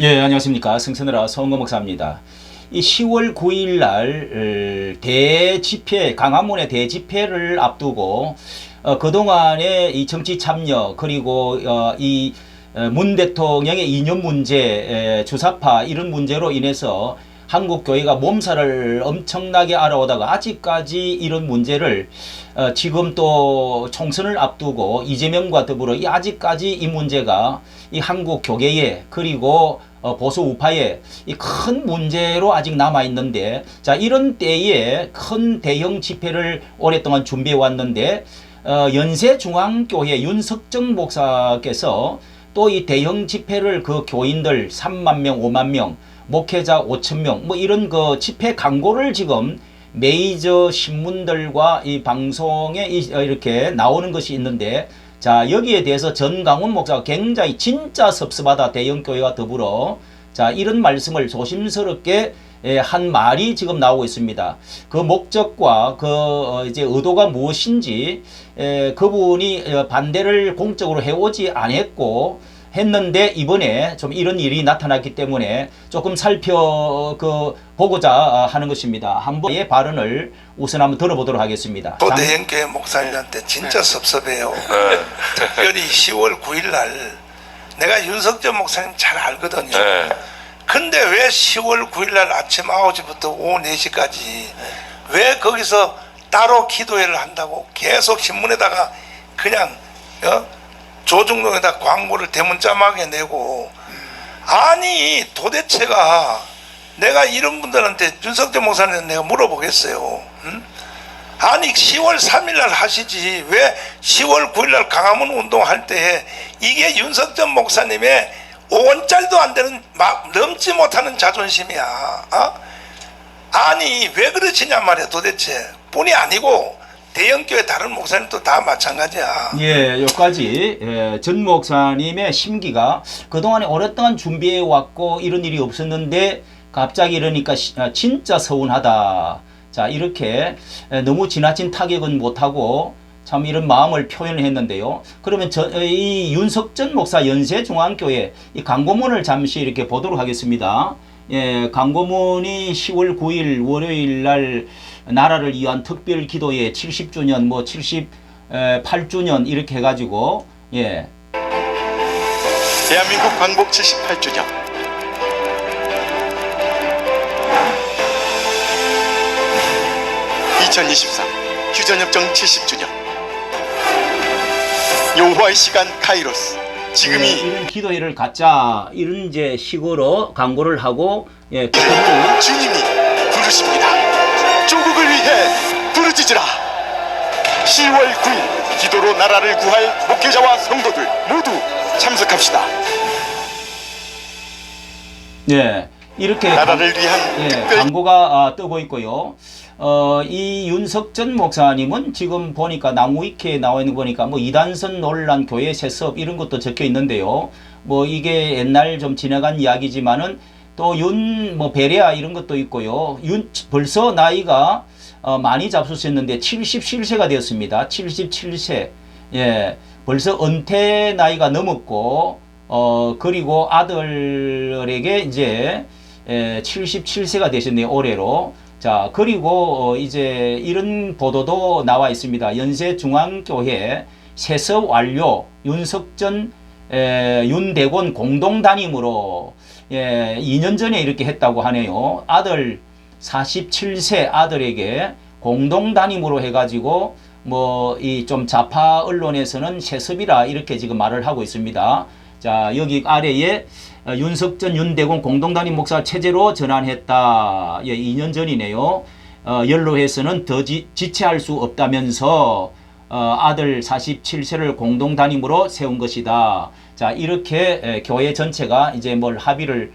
예, 안녕하십니까. 승천으라 서은거 목사입니다. 이 10월 9일 날 대집회, 강화문의 대집회를 앞두고 그동안의 이 정치 참여 그리고 이 문 대통령의 이념 문제, 주사파 이런 문제로 인해서 한국 교회가 몸살을 엄청나게 앓아오다가 아직까지 이런 문제를 지금 또 총선을 앞두고 이재명과 더불어 아직까지 이 문제가 이 한국 교계에 그리고 보수 우파의 이 큰 문제로 아직 남아 있는데, 자, 이런 때에 큰 대형 집회를 오랫동안 준비해 왔는데 연세중앙교회 윤석정 목사께서 또 이 대형 집회를 그 교인들 3만 명, 5만 명, 목회자 5천 명, 뭐 이런 그 집회 광고를 지금 메이저 신문들과 이 방송에 이렇게 나오는 것이 있는데, 자, 여기에 대해서 전강훈 목사가 굉장히 진짜 섭섭하다, 대형교회와 더불어. 자, 이런 말씀을 조심스럽게 한 말이 지금 나오고 있습니다. 그 목적과 그 이제 의도가 무엇인지 그분이 반대를 공적으로 해오지 않았고 했는데 이번에 좀 이런 일이 나타났기 때문에 조금 보고자 하는 것입니다. 한번의 발언을 우선 한번 들어보도록 하겠습니다. 고대형교회 목사님한테 진짜 섭섭해요. 특별히 10월 9일 날 내가 윤석정 목사님 잘 알거든요. 근데 왜 10월 9일 날 아침 9시부터 오후 4시까지 왜 거기서 따로 기도회를 한다고 계속 신문에다가 그냥 조중동에다 광고를 대문짝하게 내고, 아니 도대체가 내가 이런 분들한테 윤석정 목사님한테 내가 물어보겠어요. 응? 아니 10월 3일 날 하시지 왜 10월 9일 날 강화문 운동할 때 이게 윤석정 목사님의 5원짜리도 안 되는 막 넘지 못하는 자존심이야. 아니 왜 그러시냐 말이야. 도대체 뿐이 아니고 대형교회 다른 목사님도 다 마찬가지야. 예, 여기까지 전 목사님의 심기가 그동안에 오랫동안 준비해 왔고 이런 일이 없었는데 갑자기 이러니까 진짜 서운하다. 자, 이렇게 너무 지나친 타격은 못하고 참 이런 마음을 표현을 했는데요. 그러면 이 윤석전 목사 연세중앙교회 이 광고문을 잠시 이렇게 보도록 하겠습니다. 예, 광고문이 10월 9일 월요일 날 나라를 위한 특별 기도회 70주년 뭐 78주년 이렇게 해가지고, 예. 대한민국 광복 78주년 2023 휴전협정 70주년 여호와의 시간 카이로스 지금이 이런 기도회를 갖자 이런 이제 식으로 광고를 하고, 예, 주님이 부르십니다. 조국을 위해 부르짖으라. 10월 9일 기도로 나라를 구할 목회자와 성도들 모두 참석합시다. 예, 이렇게 나라를 위한 특별 광고가 뜨고 있고요. 이 윤석전 목사님은 지금 보니까 나무위키에 나와 있는 거 보니까 뭐 이단선 논란, 교회 세습 이런 것도 적혀 있는데요. 뭐 이게 옛날 좀 지나간 이야기지만은 또 뭐 베레아 이런 것도 있고요. 벌써 나이가 많이 잡수셨는데 77세가 되었습니다. 77세. 예, 벌써 은퇴 나이가 넘었고, 그리고 아들에게 이제 77세가 되셨네요, 올해로. 자, 그리고 이제 이런 보도도 나와 있습니다. 연세중앙교회 세습 완료, 윤석전, 윤대곤 공동 담임으로 2년 전에 이렇게 했다고 하네요. 아들 47세 아들에게 공동 담임으로 해가지고 뭐 이 좀 좌파 언론에서는 세습이라 이렇게 지금 말을 하고 있습니다. 자, 여기 아래에 윤석전, 윤대곤 공동담임 목사 체제로 전환했다. 예, 2년 전이네요. 연로회에서는 더 지체할 수 없다면서 아들 47세를 공동담임으로 세운 것이다. 자, 이렇게 교회 전체가 이제 뭘 합의를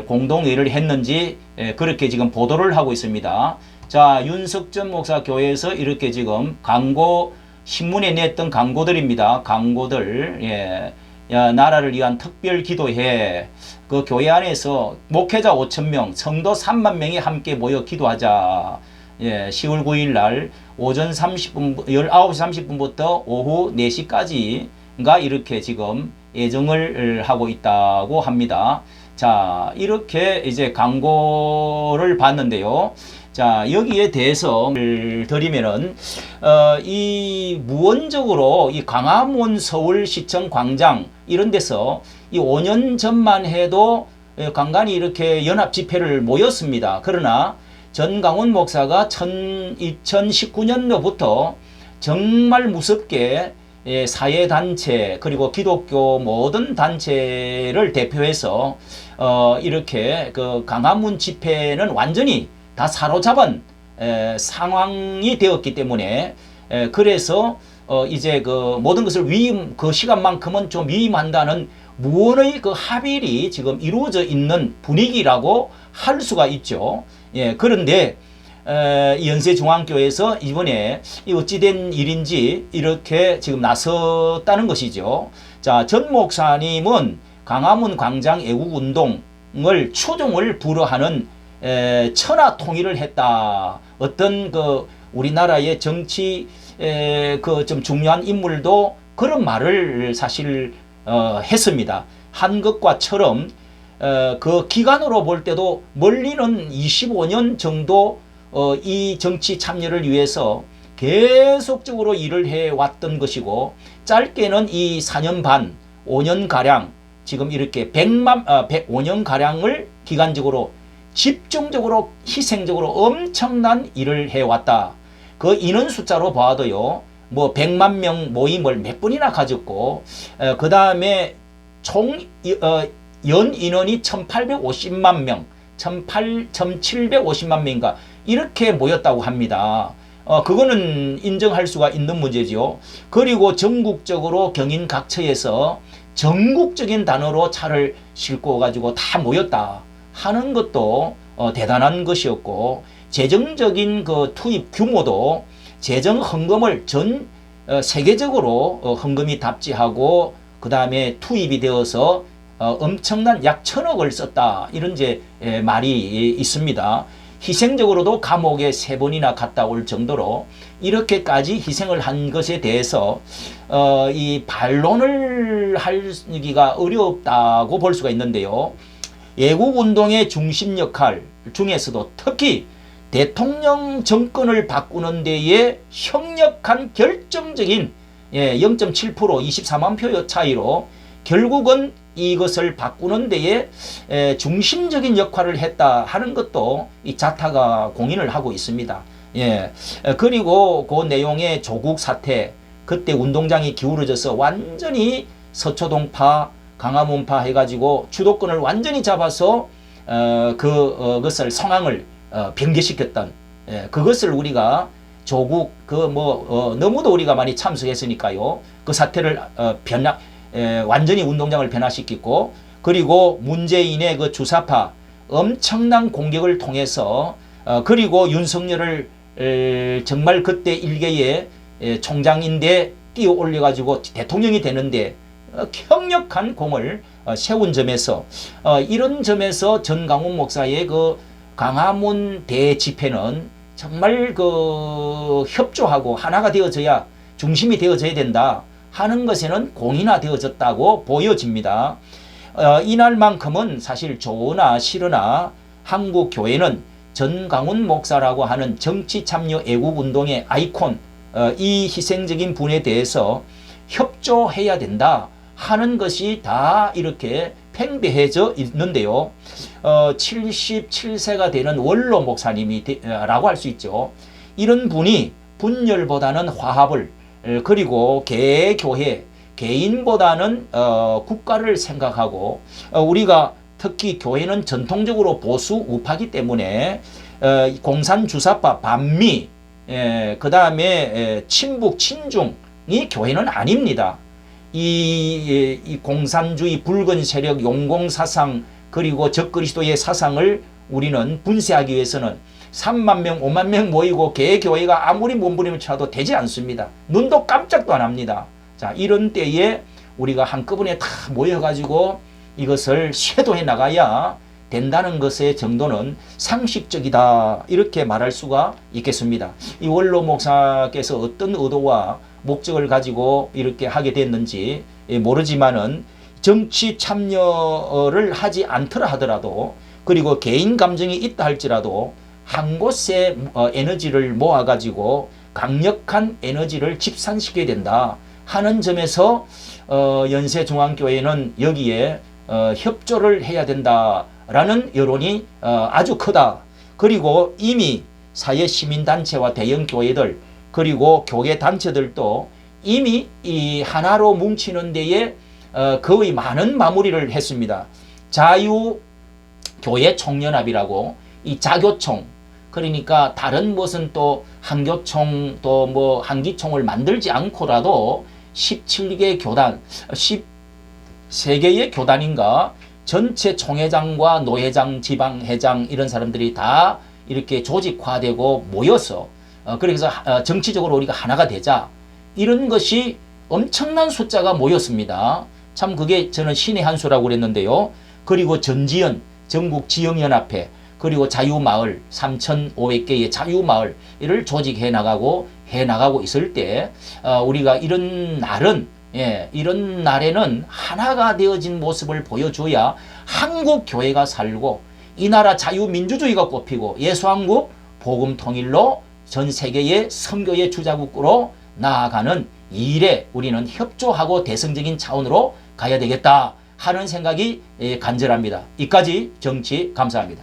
공동회의를 했는지 그렇게 지금 보도를 하고 있습니다. 자, 윤석전 목사 교회에서 이렇게 지금 광고, 신문에 냈던 광고들입니다. 광고들. 예. 나라를 위한 특별 기도회, 그 교회 안에서 목회자 5,000명, 성도 3만 명이 함께 모여 기도하자. 예, 10월 9일 날 오전 30분, 19시 30분부터 오후 4시까지가 이렇게 지금 예정을 하고 있다고 합니다. 자, 이렇게 이제 광고를 봤는데요. 자, 여기에 대해서 드리면은, 이 무언적으로 이 광화문 서울시청 광장 이런 데서 이 5년 전만 해도 간간히 이렇게 연합 집회를 모였습니다. 그러나 전강훈 목사가 2019년도부터 정말 무섭게 사회단체 그리고 기독교 모든 단체를 대표해서 이렇게 그 광화문 집회는 완전히 다 사로잡은 상황이 되었기 때문에 그래서 이제 그 모든 것을 위임 그 시간만큼은 좀 위임한다는 무언의 그 합의를 지금 이루어져 있는 분위기라고 할 수가 있죠. 예, 그런데 연세중앙교회에서 이번에 어찌된 일인지 이렇게 지금 나섰다는 것이죠. 자, 전 목사님은 광화문 광장 애국운동을 추종을 불허하는 천하 통일을 했다. 어떤 그 우리나라의 정치 그 좀 중요한 인물도 그런 말을 사실 했습니다. 한 것과처럼 그 기간으로 볼 때도 멀리는 25년 정도 이 정치 참여를 위해서 계속적으로 일을 해왔던 것이고 짧게는 이 4년 반, 5년가량 지금 이렇게 5년가량을 기간적으로 집중적으로 희생적으로 엄청난 일을 해왔다. 그 인원 숫자로 봐도요. 뭐 100만 명 모임을 몇 번이나 가졌고 그 다음에 총 연 인원이 1850만 명, 1750만 명인가 이렇게 모였다고 합니다. 그거는 인정할 수가 있는 문제죠. 그리고 전국적으로 경인 각처에서 전국적인 단어로 차를 싣고 가지고 다 모였다 하는 것도 대단한 것이었고 재정적인 그 투입 규모도 재정 헌금을 전 세계적으로 헌금이 답지하고 그 다음에 투입이 되어서 엄청난 약 1000억을 썼다 이런 이제 말이 있습니다. 희생적으로도 감옥에 3번이나 갔다 올 정도로 이렇게까지 희생을 한 것에 대해서 이 반론을 하기가 어렵다고 볼 수가 있는데요. 애국운동의 중심 역할 중에서도 특히 대통령 정권을 바꾸는 데에 협력한 결정적인 0.7% 24만 표의 차이로 결국은 이것을 바꾸는 데에 중심적인 역할을 했다 하는 것도 이 자타가 공인을 하고 있습니다. 예. 그리고 그 내용의 조국 사태 그때 운동장이 기울어져서 완전히 서초동파 광화문파 해가지고 주도권을 완전히 잡아서 그것을 상황을 변개시켰던 그것을 우리가 조국 너무도 우리가 많이 참석했으니까요. 그 사태를 완전히 운동장을 변화시켰고 그리고 문재인의 그 주사파 엄청난 공격을 통해서 그리고 윤석열을 정말 그때 일개의 총장인데 띄워 올려가지고 대통령이 되는데強力한 공을 세운 점에서 이런 점에서 전강훈 목사의 그 광화문 대집회는 정말 그 협조하고 하나가 되어져야 중심이 되어져야 된다 하는 것에는 공인화되어졌다고 보여집니다. 이날만큼은 사실 좋으나 싫으나 한국 교회는 전강훈 목사라고 하는 정치 참여 애국운동의 아이콘 이 희생적인 분에 대해서 협조해야 된다 하는 것이 다 이렇게 팽배해져 있는데요. 77세가 되는 원로 목사님이라고 할 수 있죠. 이런 분이 분열보다는 화합을 그리고 개교회 개인보다는 국가를 생각하고 우리가 특히 교회는 전통적으로 보수 우파기 때문에 공산주사파 반미 그 다음에 친북 친중이 교회는 아닙니다. 이 공산주의 붉은 세력 용공사상 그리고 적그리스도의 사상을 우리는 분쇄하기 위해서는 3만 명 5만 명 모이고 개교회가 아무리 몸부림을 쳐도 되지 않습니다. 눈도 깜짝도 안 합니다. 자, 이런 때에 우리가 한꺼번에 다 모여가지고 이것을 쇄도해 나가야 된다는 것의 정도는 상식적이다 이렇게 말할 수가 있겠습니다. 이 원로 목사께서 어떤 의도와 목적을 가지고 이렇게 하게 됐는지 모르지만은 정치 참여를 하지 않더라 하더라도 그리고 개인 감정이 있다 할지라도 한 곳에 에너지를 모아가지고 강력한 에너지를 집산시켜야 된다 하는 점에서 연세중앙교회는 여기에 협조를 해야 된다라는 여론이 아주 크다. 그리고 이미 사회시민단체와 대형교회들 그리고 교계단체들도 이미 이 하나로 뭉치는 데에 거의 많은 마무리를 했습니다. 자유교회총연합이라고 이 자교총 그러니까 다른 무슨 또 한교총 또 뭐 한기총을 만들지 않고라도 17개 교단 13개의 교단인가 전체 총회장과 노회장 지방회장 이런 사람들이 다 이렇게 조직화되고 모여서 그래서 정치적으로 우리가 하나가 되자 이런 것이 엄청난 숫자가 모였습니다. 참 그게 저는 신의 한 수라고 그랬는데요. 그리고 전지연 전국지역연합회 그리고 자유마을 3,500개의 자유마을을 조직해 나가고 있을 때 우리가 이런 날은 이런 날에는 하나가 되어진 모습을 보여줘야 한국 교회가 살고 이 나라 자유민주주의가 꼽히고 예수한국 복음통일로 전 세계의 선교의 주자국으로 나아가는 이 일에 우리는 협조하고 대승적인 차원으로 가야 되겠다 하는 생각이 간절합니다. 이까지 정치 감사합니다.